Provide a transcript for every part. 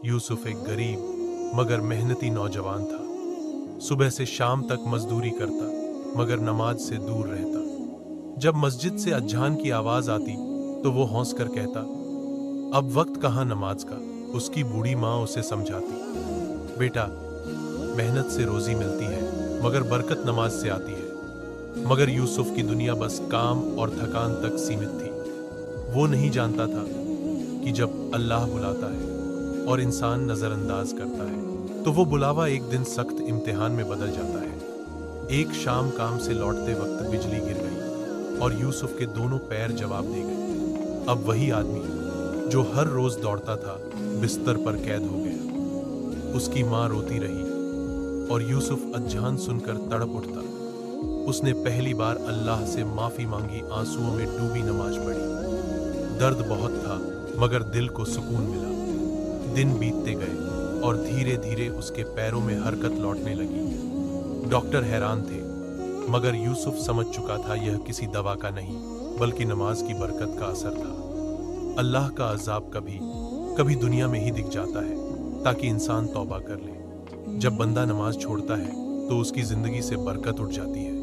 यूसुफ एक गरीब मगर मेहनती नौजवान था। सुबह से शाम तक मजदूरी करता मगर नमाज से दूर रहता। जब मस्जिद से अज्जान की आवाज आती तो वो हौंस कर कहता, अब वक्त कहाँ नमाज का। उसकी बूढ़ी माँ उसे समझाती, बेटा मेहनत से रोजी मिलती है मगर बरकत नमाज से आती है। मगर यूसुफ की दुनिया बस काम और थकान तक सीमित थी। वो नहीं जानता था कि जब अल्लाह बुलाता है और इंसान नजरअंदाज करता है तो वो बुलावा एक दिन सख्त इम्तिहान में बदल जाता है। एक शाम काम से लौटते वक्त बिजली गिर गई और यूसुफ के दोनों पैर जवाब दे गए। अब वही आदमी जो हर रोज दौड़ता था बिस्तर पर कैद हो गया। उसकी माँ रोती रही और यूसुफ अज्जान सुनकर तड़प उठता। उसने पहली बार अल्लाह से माफी मांगी, आंसुओं में डूबी नमाज पढ़ी। दर्द बहुत था मगर दिल को सुकून मिला। दिन बीतते गए और धीरे धीरे उसके पैरों में हरकत लौटने लगी। डॉक्टर हैरान थे मगर यूसुफ समझ चुका था यह किसी दवा का नहीं बल्कि नमाज की बरकत का असर था। अल्लाह का अजाब कभी कभी दुनिया में ही दिख जाता है ताकि इंसान तौबा कर ले। जब बंदा नमाज छोड़ता है तो उसकी जिंदगी से बरकत उठ जाती है,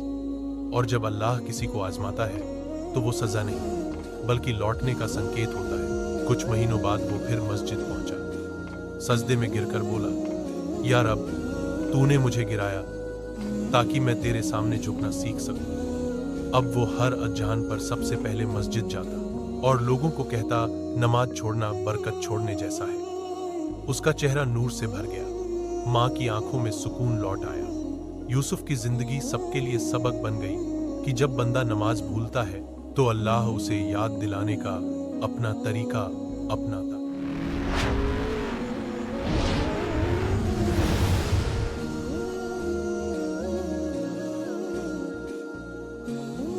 और जब अल्लाह किसी को आजमाता है तो वो सजा नहीं बल्कि लौटने का संकेत होता है। कुछ महीनों बाद वो फिर मस्जिद पहुंचा। सजदे में गिरकर बोला, या रब तूने मुझे गिराया ताकि मैं तेरे सामने झुकना सीख सकूं। अब वो हर अज्जान पर सबसे पहले मस्जिद जाता और लोगों को कहता, नमाज छोड़ना बरकत छोड़ने जैसा है। उसका चेहरा नूर से भर गया। माँ की आंखों में सुकून लौट आया। यूसुफ की जिंदगी सबके लिए सबक बन गई कि जब बंदा नमाज भूलता है तो अल्लाह उसे याद दिलाने का अपना तरीका अपनाता है।